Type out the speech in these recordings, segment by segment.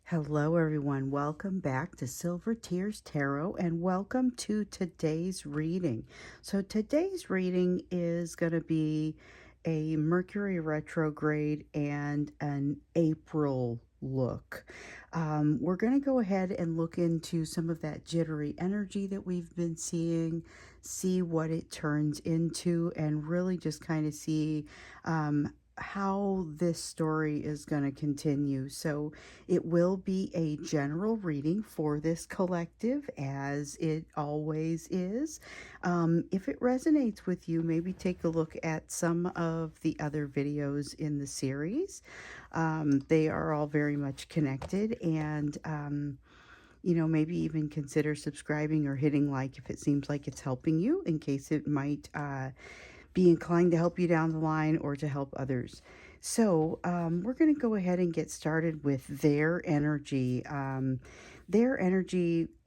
Hello, everyone. Welcome back to Silver Tears Tarot and welcome to today's reading. So, today's reading is going to be a Mercury retrograde and an April look. We're going to go ahead and look into some of that jittery energy that we've been seeing, see what it turns into, and really just kind of see how this story is going to continue. So, it will be a general reading for this collective, as it always is. If it resonates with you, maybe take a look at some of the other videos in the series. They are all very much connected, and maybe even consider subscribing or hitting like if it seems like it's helping you, in case it might be inclined to help you down the line or to help others. So we're going to go ahead and get started with their energy.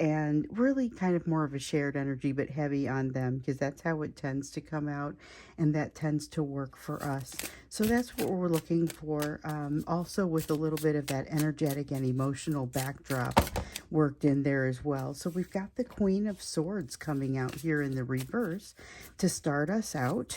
And really kind of more of a shared energy, but heavy on them, because that's how it tends to come out, and that tends to work for us. So that's what we're looking for, also with a little bit of that energetic and emotional backdrop worked in there as well. So we've got the Queen of Swords coming out here in the reverse to start us out.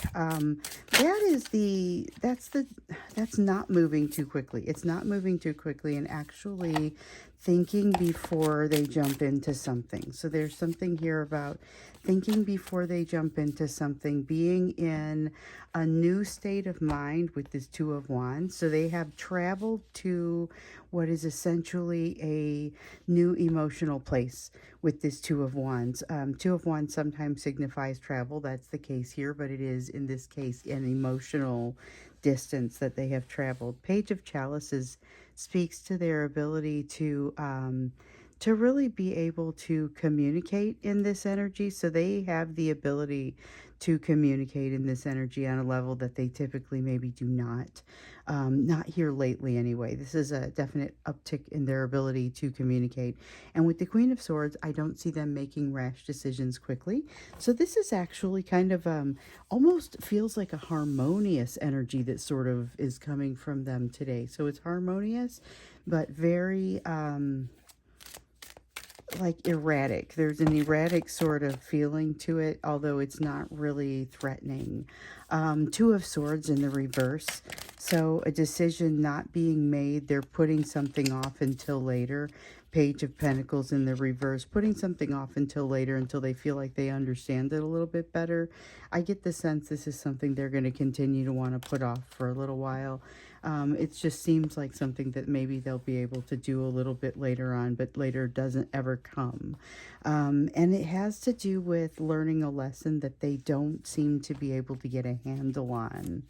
That's not moving too quickly. It's not moving too quickly, and actually thinking before they jump into something. So there's something here about thinking before they jump into something, being in a new state of mind with this Two of Wands. So they have traveled to what is essentially a new emotional place with this Two of Wands. Two of Wands sometimes signifies travel. That's the case here, but it is, in this case, an emotional distance that they have traveled. Page of Chalices speaks to their ability to really be able to communicate in this energy. So they have the ability to communicate in this energy on a level that they typically maybe do not. Not here lately anyway. This is a definite uptick in their ability to communicate. And with the Queen of Swords, I don't see them making rash decisions quickly. So this is actually kind of almost feels like a harmonious energy that sort of is coming from them today. So it's harmonious, but very like erratic. There's an erratic sort of feeling to it, although it's not really threatening. Two of Swords in the reverse. So a decision not being made. They're putting something off until later. Page of Pentacles in the reverse. Putting something off until later, until they feel like they understand it a little bit better. I get the sense this is something they're going to continue to want to put off for a little while. It just seems like something that maybe they'll be able to do a little bit later on, but later doesn't ever come. And it has to do with learning a lesson that they don't seem to be able to get a handle on.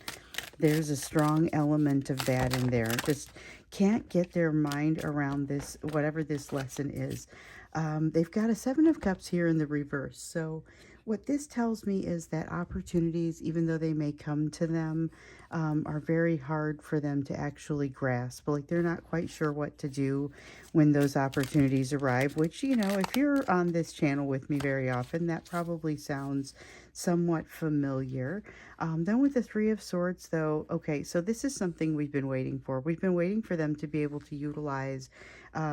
There's a strong element of that in there. Just can't get their mind around this, whatever this lesson is. They've got a Seven of Cups here in the reverse. So what this tells me is that opportunities, even though they may come to them, are very hard for them to actually grasp. Like they're not quite sure what to do when those opportunities arrive, which, if you're on this channel with me very often, that probably sounds somewhat familiar. Then with the Three of Swords, though, okay, so this is something we've been waiting for. We've been waiting for them to be able to utilize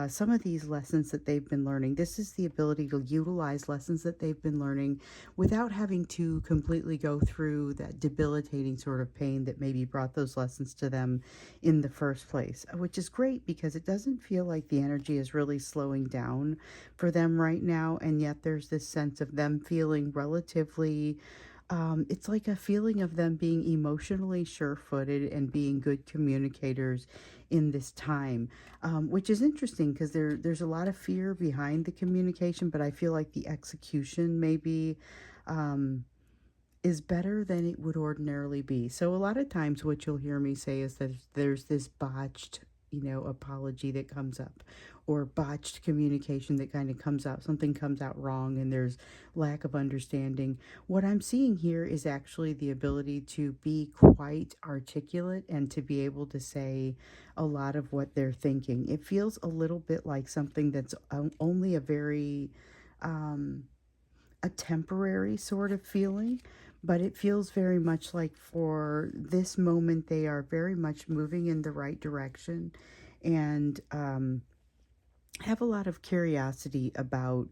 some of these lessons that they've been learning. This is the ability to utilize lessons that they've been learning without having to completely go through that debilitating sort of pain that maybe brought those lessons to them in the first place, which is great because it doesn't feel like the energy is really slowing down for them right now. And yet there's this sense of them feeling relatively it's like a feeling of them being emotionally sure-footed and being good communicators in this time, which is interesting because there's a lot of fear behind the communication, but I feel like the execution maybe is better than it would ordinarily be. So a lot of times what you'll hear me say is that there's this botched apology that comes up, or botched communication that kind of comes out. Something comes out wrong and there's lack of understanding. What I'm seeing here is actually the ability to be quite articulate and to be able to say a lot of what they're thinking. It feels a little bit like something that's only a very a temporary sort of feeling, but it feels very much like for this moment they are very much moving in the right direction, and have a lot of curiosity about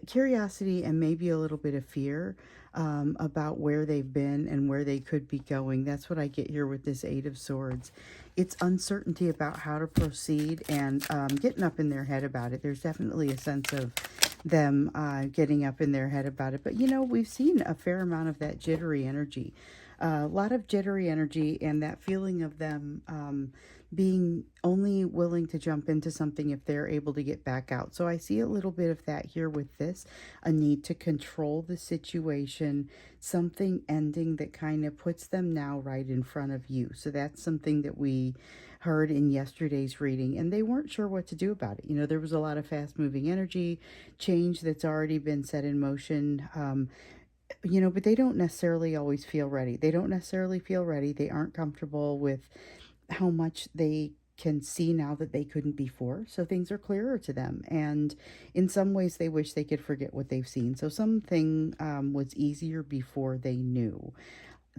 curiosity and maybe a little bit of fear about where they've been and where they could be going. That's what I get here with this Eight of Swords. It's uncertainty about how to proceed and getting up in their head about it. There's definitely a sense of them getting up in their head about it. But, you know, we've seen a fair amount of that jittery energy. A lot of jittery energy and that feeling of them being only willing to jump into something if they're able to get back out. So I see a little bit of that here with this, a need to control the situation, something ending that kind of puts them now right in front of you. So that's something that we heard in yesterday's reading, and they weren't sure what to do about it. You know, there was a lot of fast moving energy, change that's already been set in motion. You know, but they don't necessarily always feel ready. They don't necessarily feel ready. They aren't comfortable with how much they can see now that they couldn't before. So things are clearer to them. And in some ways, they wish they could forget what they've seen. So something was easier before they knew.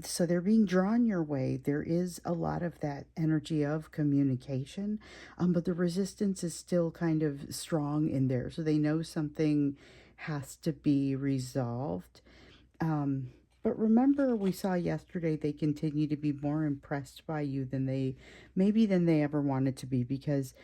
So they're being drawn your way. There is a lot of that energy of communication, but the resistance is still kind of strong in there. So they know something has to be resolved. But remember, we saw yesterday they continue to be more impressed by you than they ever wanted to be, because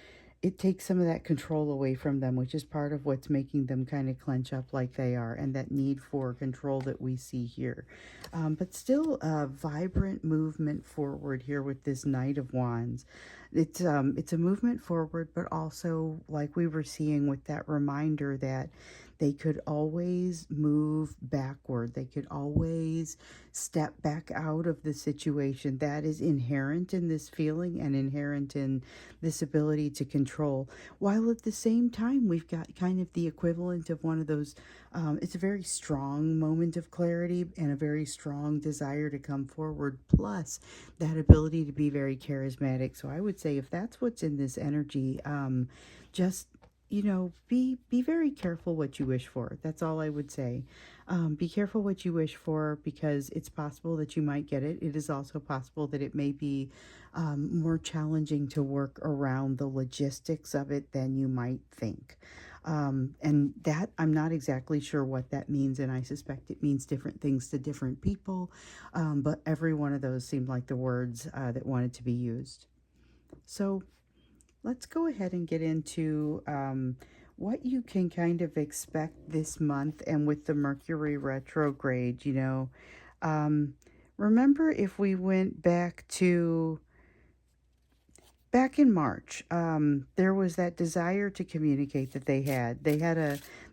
it takes some of that control away from them, which is part of what's making them kind of clench up like they are, and that need for control that we see here. But still a vibrant movement forward here with this Knight of Wands. It's a movement forward, but also like we were seeing with that reminder that they could always move backward. They could always step back out of the situation. That is inherent in this feeling and inherent in this ability to control. While at the same time, we've got kind of the equivalent of one of those, it's a very strong moment of clarity and a very strong desire to come forward, plus that ability to be very charismatic. So I would say if that's what's in this energy, just you know, be very careful what you wish for. That's all I would say. Be careful what you wish for, because it's possible that you might get it. It is also possible that it may be more challenging to work around the logistics of it than you might think. And that, I'm not exactly sure what that means, and I suspect it means different things to different people. But every one of those seemed like the words that wanted to be used. So let's go ahead and get into what you can kind of expect this month and with the Mercury retrograde, you know. Remember, if we went back in March, there was that desire to communicate that they had.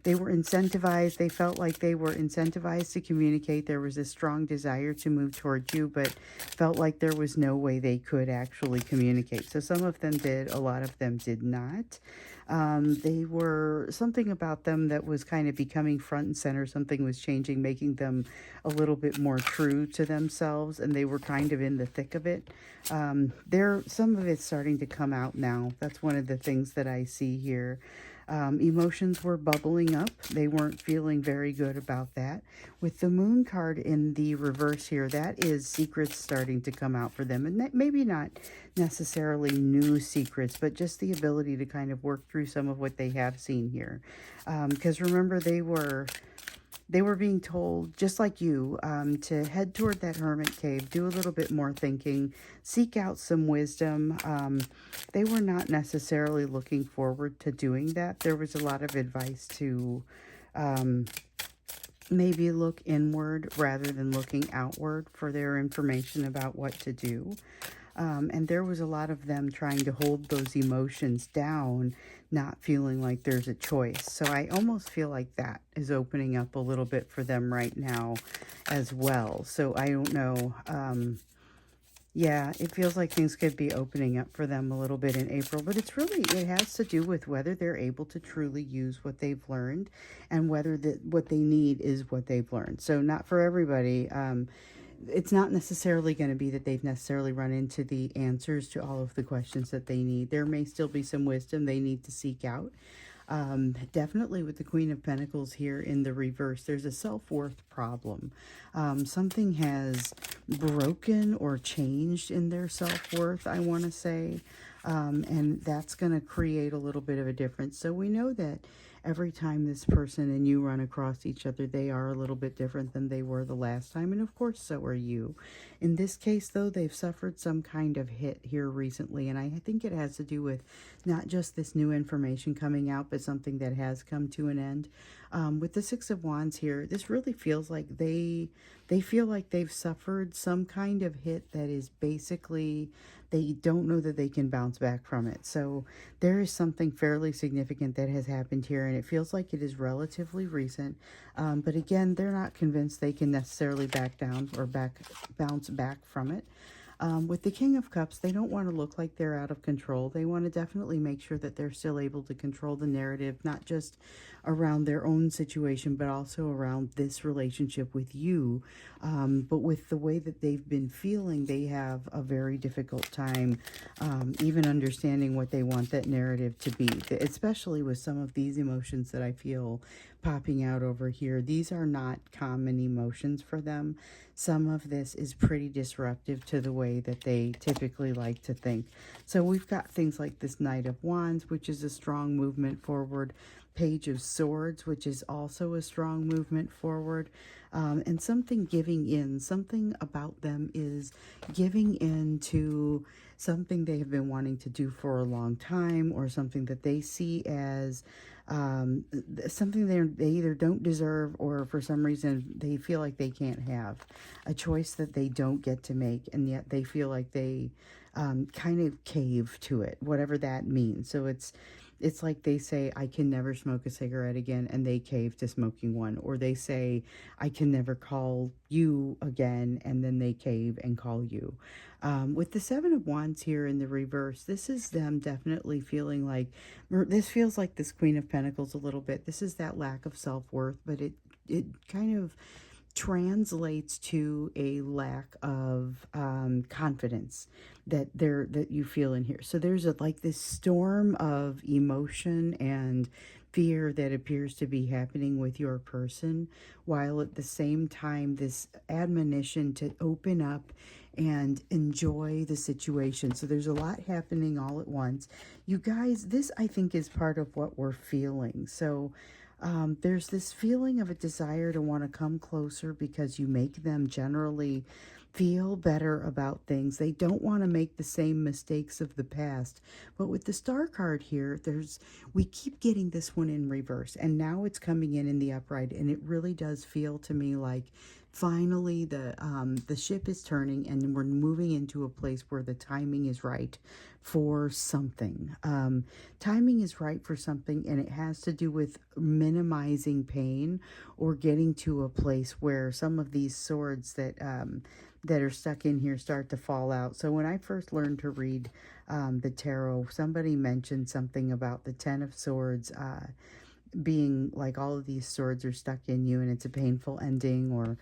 They were incentivized. They felt like they were incentivized to communicate. There was a strong desire to move towards you, but felt like there was no way they could actually communicate. So some of them did, a lot of them did not. They were, something about them that was kind of becoming front and center. Something was changing, making them a little bit more true to themselves, and they were kind of in the thick of it. Some of it's starting to come out now. That's one of the things that I see here. Emotions were bubbling up. They weren't feeling very good about that. With the Moon card in the reverse here, that is secrets starting to come out for them. And maybe not necessarily new secrets, but just the ability to kind of work through some of what they have seen here. Because remember, they were being told, just like you, to head toward that hermit cave, do a little bit more thinking, seek out some wisdom. They were not necessarily looking forward to doing that. There was a lot of advice to maybe look inward rather than looking outward for their information about what to do. And there was a lot of them trying to hold those emotions down, not feeling like there's a choice. So I almost feel like that is opening up a little bit for them right now as well. So I don't know. Yeah, it feels like things could be opening up for them a little bit in April, but it has to do with whether they're able to truly use what they've learned, and whether what they need is what they've learned. So not for everybody. It's not necessarily going to be that they've necessarily run into the answers to all of the questions that they need. There may still be some wisdom they need to seek out. Definitely with the Queen of Pentacles here in the reverse, there's a self-worth problem. Something has broken or changed in their self-worth, I want to say. And that's going to create a little bit of a difference. So we know that every time this person and you run across each other, they are a little bit different than they were the last time. And of course, so are you. In this case, though, they've suffered some kind of hit here recently. And I think it has to do with not just this new information coming out, but something that has come to an end. With the Six of Wands here, this really feels like they feel like they've suffered some kind of hit that is basically they don't know that they can bounce back from it. So there is something fairly significant that has happened here, and it feels like it is relatively recent. But again, they're not convinced they can necessarily back down or bounce back from it. With the King of Cups, they don't want to look like they're out of control. They want to definitely make sure that they're still able to control the narrative, not just around their own situation, but also around this relationship with you. But with the way that they've been feeling, they have a very difficult time even understanding what they want that narrative to be, especially with some of these emotions that I feel popping out over here. These are not common emotions for them. Some of this is pretty disruptive to the way that they typically like to think. So we've got things like this Knight of Wands, which is a strong movement forward. Page of Swords, which is also a strong movement forward. And something giving in. Something about them is giving in to something they have been wanting to do for a long time, or something that they see as something they either don't deserve, or for some reason they feel like they can't have. A choice that they don't get to make, and yet they feel like they kind of cave to it, whatever that means. So it's like they say, I can never smoke a cigarette again, and they cave to smoking one. Or they say, I can never call you again, and then they cave and call you. With the Seven of Wands here in the reverse, this is them definitely feeling like, this feels like this Queen of Pentacles a little bit. This is that lack of self-worth, but it kind of translates to a lack of confidence that you feel in here. So there's like this storm of emotion and fear that appears to be happening with your person, while at the same time this admonition to open up and enjoy the situation. So there's a lot happening all at once. You guys, this I think is part of what we're feeling. So there's this feeling of a desire to want to come closer because you make them generally feel better about things. They don't want to make the same mistakes of the past. But with the Star card here, we keep getting this one in reverse, and now it's coming in the upright, and it really does feel to me like finally the ship is turning, and we're moving into a place where the timing is right for something. Timing is right for something, and it has to do with minimizing pain, or getting to a place where some of these swords that are stuck in here start to fall out. So when I first learned to read the tarot, somebody mentioned something about the Ten of Swords being like all of these swords are stuck in you and it's a painful ending, or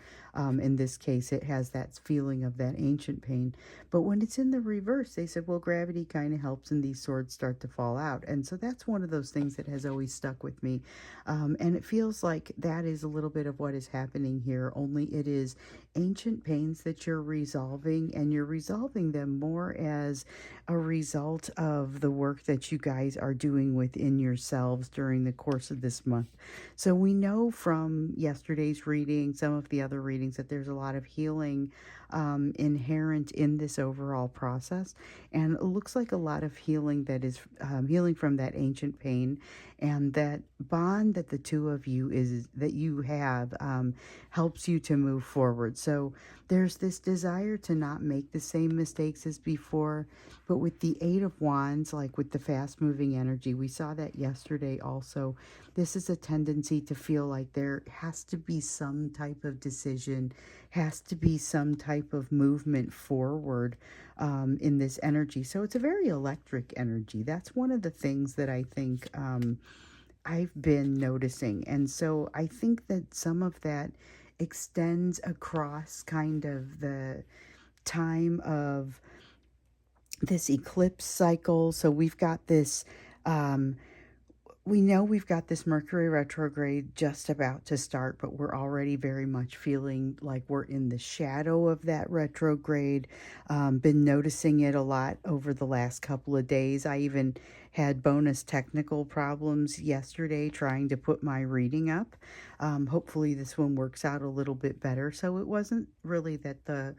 in this case it has that feeling of that ancient pain. But when it's in the reverse, they said, well, gravity kind of helps and these swords start to fall out. And so that's one of those things that has always stuck with me, and it feels like that is a little bit of what is happening here, only it is ancient pains that you're resolving, and you're resolving them more as a result of the work that you guys are doing within yourselves during the course of this month. So we know from yesterday's reading, some of the other readings, that there's a lot of healing inherent in this overall process, and it looks like a lot of healing that is healing from that ancient pain, and that bond that the two of you have helps you to move forward. So there's this desire to not make the same mistakes as before. But with the Eight of Wands, like with the fast moving energy, we saw that yesterday also. This is a tendency to feel like there has to be some type of decision, has to be some type of movement forward in this energy. So it's a very electric energy. That's one of the things that I think I've been noticing. And so I think that some of that extends across kind of the time of this eclipse cycle. So we've got this we know we've got this Mercury retrograde just about to start, but we're already very much feeling like we're in the shadow of that retrograde. Been noticing it a lot over the last couple of days. I even had bonus technical problems yesterday trying to put my reading up. Hopefully this one works out a little bit better. So it wasn't really that the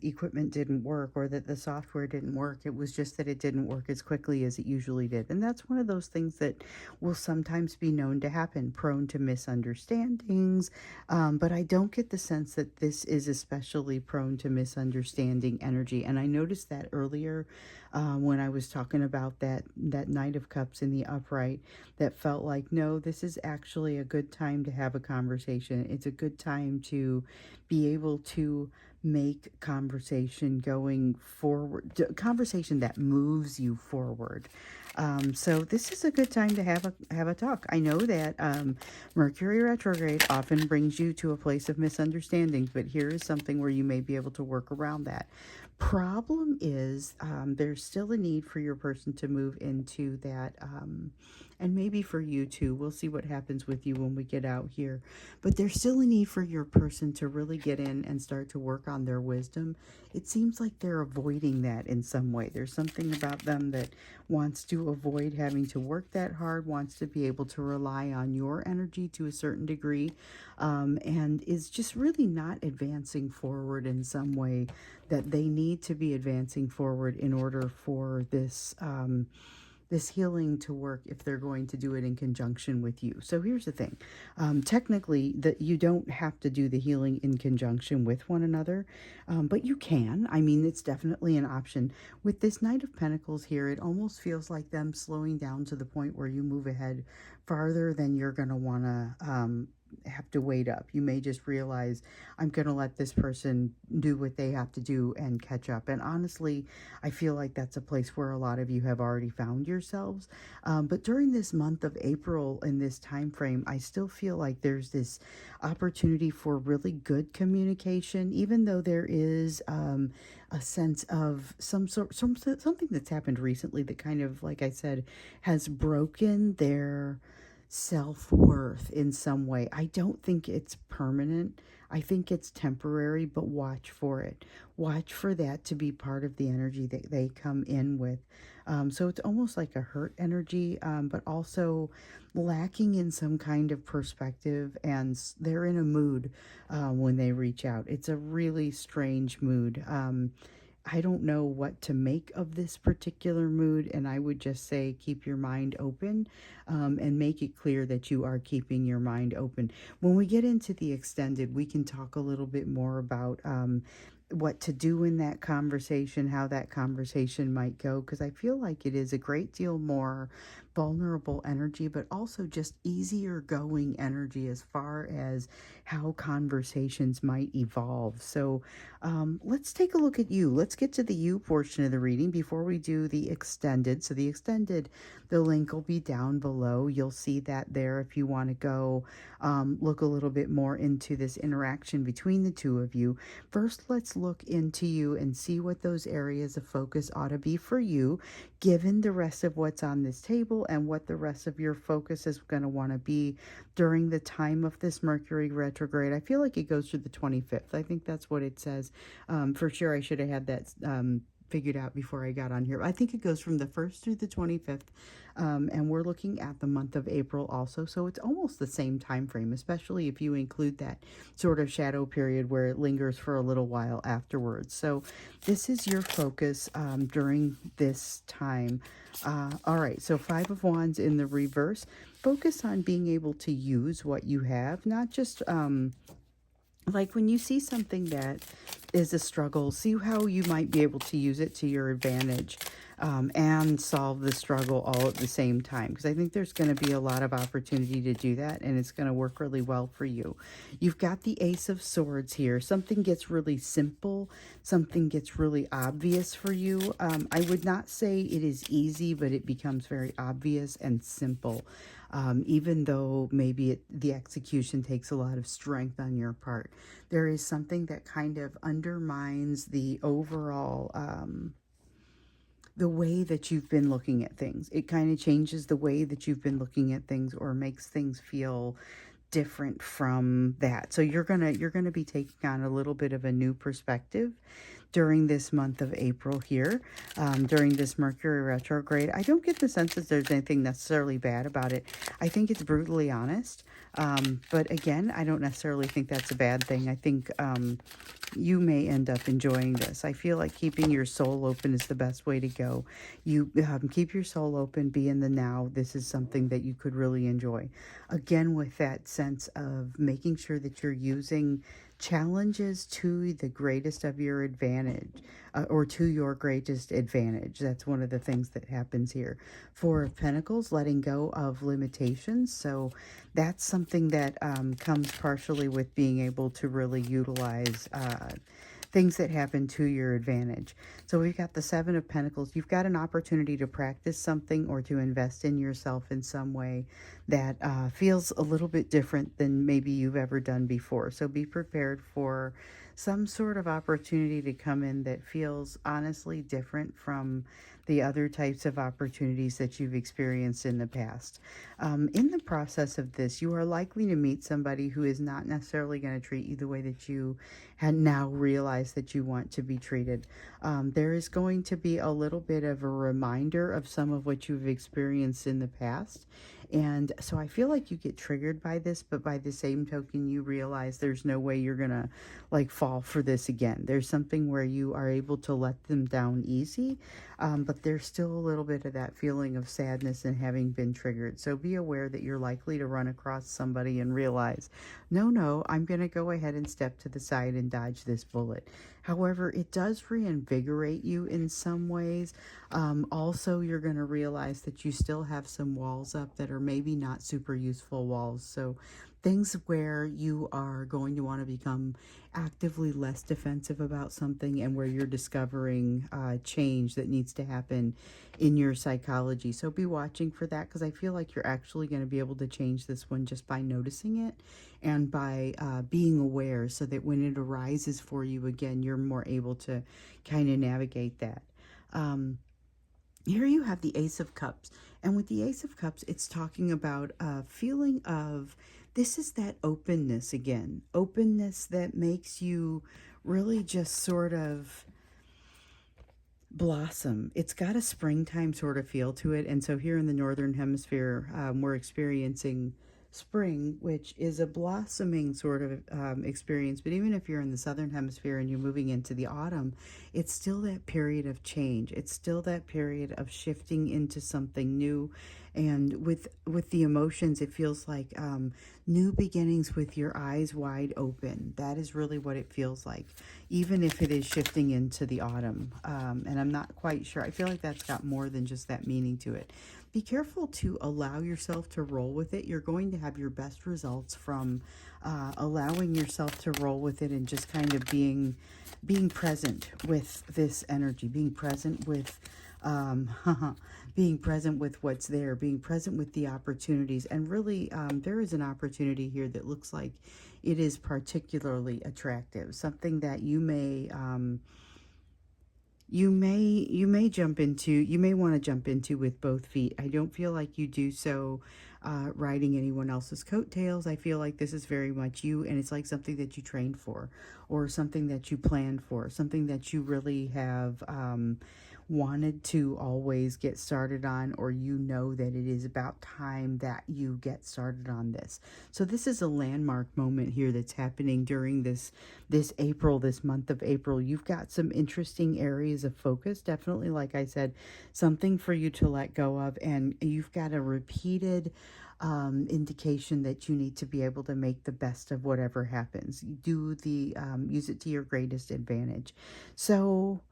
equipment didn't work or that the software didn't work. It was just that it didn't work as quickly as it usually did. And that's one of those things that will sometimes be known to happen, prone to misunderstandings. But I don't get the sense that this is especially prone to misunderstanding energy. And I noticed that earlier when I was talking about that Knight of Cups in the upright, that felt like, no, this is actually a good time to have a conversation. It's a good time to be able to make conversation going forward, conversation that moves you forward. So this is a good time to have a talk. I know that Mercury retrograde often brings you to a place of misunderstandings, but here is something where you may be able to work around that. Problem is, there's still a need for your person to move into that, and maybe for you too. We'll see what happens with you when we get out here. But there's still a need for your person to really get in and start to work on their wisdom. It seems like they're avoiding that in some way. There's something about them that wants to avoid having to work that hard, wants to be able to rely on your energy to a certain degree, and is just really not advancing forward in some way that they need to be advancing forward in order for this this healing to work if they're going to do it in conjunction with you. So here's the thing. Technically, that you don't have to do the healing in conjunction with one another, but you can. I mean, it's definitely an option. With this Knight of Pentacles here, it almost feels like them slowing down to the point where you move ahead farther than you're going to want to have to wait up. You may just realize, I'm going to let this person do what they have to do and catch up. And honestly, I feel like that's a place where a lot of you have already found yourselves. But during this month of April, in this time frame, I still feel like there's this opportunity for really good communication, even though there is a sense of something that's happened recently that kind of, like I said, has broken their self-worth in some way. I don't think it's permanent. I think it's temporary, but watch for it. Watch for that to be part of the energy that they come in with. So it's almost like a hurt energy, but also lacking in some kind of perspective, and they're in a mood when they reach out. It's a really strange mood. I don't know what to make of this particular mood, and I would just say keep your mind open, and make it clear that you are keeping your mind open. When we get into the extended, we can talk a little bit more about what to do in that conversation, how that conversation might go, because I feel like it is a great deal more vulnerable energy, but also just easier going energy as far as how conversations might evolve. So let's take a look at you. Let's get to the you portion of the reading before we do the extended. So the extended, the link will be down below. You'll see that there if you want to go look a little bit more into this interaction between the two of you. First, let's look into you and see what those areas of focus ought to be for you, given the rest of what's on this table and what the rest of your focus is going to want to be during the time of this Mercury retrograde. I feel like it goes through the 25th. I think that's what it says. For sure, I should have had that figured out before I got on here. I think it goes from the 1st through the 25th, and we're looking at the month of April also, so it's almost the same time frame, especially if you include that sort of shadow period where it lingers for a little while afterwards. So this is your focus during this time. All right, so 5 of Wands in the reverse. Focus on being able to use what you have, not just like when you see something that is a struggle, see how you might be able to use it to your advantage, and solve the struggle all at the same time. Because I think there's going to be a lot of opportunity to do that, and it's going to work really well for you. You've got the Ace of Swords here. Something gets really simple. Something gets really obvious for you. I would not say it is easy, but it becomes very obvious and simple. Even though maybe the execution takes a lot of strength on your part. There is something that kind of undermines the overall the way that you've been looking at things. It kind of changes the way that you've been looking at things, or makes things feel different from that. So you're gonna be taking on a little bit of a new perspective during this month of April here, during this Mercury retrograde. I don't get the sense that there's anything necessarily bad about it. I think it's brutally honest. But again, I don't necessarily think that's a bad thing. I think you may end up enjoying this. I feel like keeping your soul open is the best way to go. You keep your soul open, be in the now. This is something that you could really enjoy. Again, with that sense of making sure that you're using challenges to the greatest of your advantage, or to your greatest advantage. That's one of the things that happens here. Four of Pentacles, letting go of limitations. So that's something that comes partially with being able to really utilize things that happen to your advantage. So we've got the Seven of Pentacles. You've got an opportunity to practice something or to invest in yourself in some way that feels a little bit different than maybe you've ever done before. So be prepared for some sort of opportunity to come in that feels honestly different from the other types of opportunities that you've experienced in the past. In the process of this, you are likely to meet somebody who is not necessarily going to treat you the way that you had now realized that you want to be treated. There is going to be a little bit of a reminder of some of what you've experienced in the past. And so I feel like you get triggered by this, but by the same token, you realize there's no way you're going to like fall for this again. There's something where you are able to let them down easy, but there's still a little bit of that feeling of sadness and having been triggered. So be aware that you're likely to run across somebody and realize, no, I'm going to go ahead and step to the side and dodge this bullet. However, it does reinvigorate you in some ways. Also, you're going to realize that you still have some walls up that are maybe not super useful walls. So things where you are going to want to become actively less defensive about something, and where you're discovering change that needs to happen in your psychology. So be watching for that, because I feel like you're actually going to be able to change this one just by noticing it and by being aware, so that when it arises for you again, you're more able to kind of navigate that. Here you have the Ace of Cups. And with the Ace of Cups, it's talking about a feeling of, this is that openness again. Openness that makes you really just sort of blossom. It's got a springtime sort of feel to it. And so here in the Northern Hemisphere, we're experiencing spring, which is a blossoming sort of experience. But even if you're in the Southern Hemisphere and you're moving into the autumn, it's still that period of change. It's still that period of shifting into something new. And with the emotions, it feels like new beginnings with your eyes wide open. That is really what it feels like, even if it is shifting into the autumn. And I'm not quite sure. I feel like that's got more than just that meaning to it. Be careful to allow yourself to roll with it. You're going to have your best results from allowing yourself to roll with it, and just kind of being present with this energy, being present with being present with what's there, being present with the opportunities. And really, there is an opportunity here that looks like it is particularly attractive, something that you may jump into, you may want to jump into with both feet. I don't feel like you do so riding anyone else's coattails. I feel like this is very much you, and it's like something that you trained for, or something that you planned for, something that you really have wanted to always get started on, or you know that it is about time that you get started on this. So this is a landmark moment here that's happening during this April, this month of April. You've got some interesting areas of focus, definitely, like I said, something for you to let go of, and you've got a repeated indication that you need to be able to make the best of whatever happens. Do the use it to your greatest advantage. So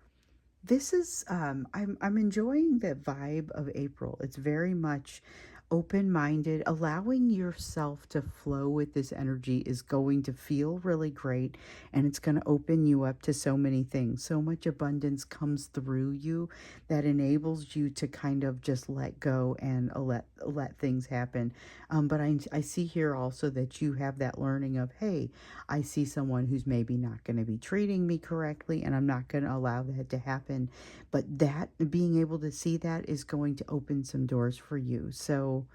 this is I'm enjoying the vibe of April. It's very much open-minded, allowing yourself to flow with this energy is going to feel really great, and it's going to open you up to so many things. So much abundance comes through you that enables you to kind of just let go and let things happen. But I see here also that you have that learning of, hey, I see someone who's maybe not going to be treating me correctly, and I'm not going to allow that to happen. But that being able to see that is going to open some doors for you. So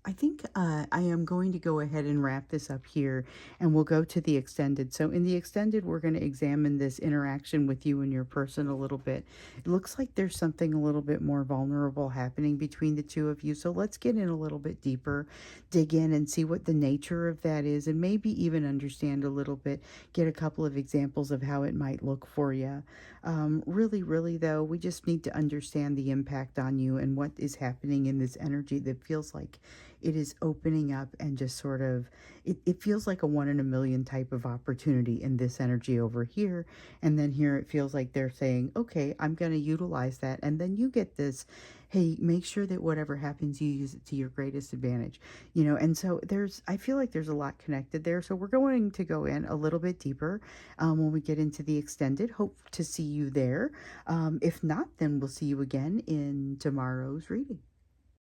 I think I am going to go ahead and wrap this up here, and we'll go to the extended. So in the extended, we're going to examine this interaction with you and your person a little bit. It looks like there's something a little bit more vulnerable happening between the two of you. So let's get in a little bit deeper, dig in and see what the nature of that is, and maybe even understand a little bit, get a couple of examples of how it might look for you. Really, though, we just need to understand the impact on you and what is happening in this energy that feels like it is opening up and just sort of, it feels like a one in a million type of opportunity in this energy over here. And then here it feels like they're saying, okay, I'm going to utilize that. And then you get this, hey, make sure that whatever happens, you use it to your greatest advantage, and so I feel like there's a lot connected there. So we're going to go in a little bit deeper when we get into the extended. Hope to see you there. If not, then we'll see you again in tomorrow's reading.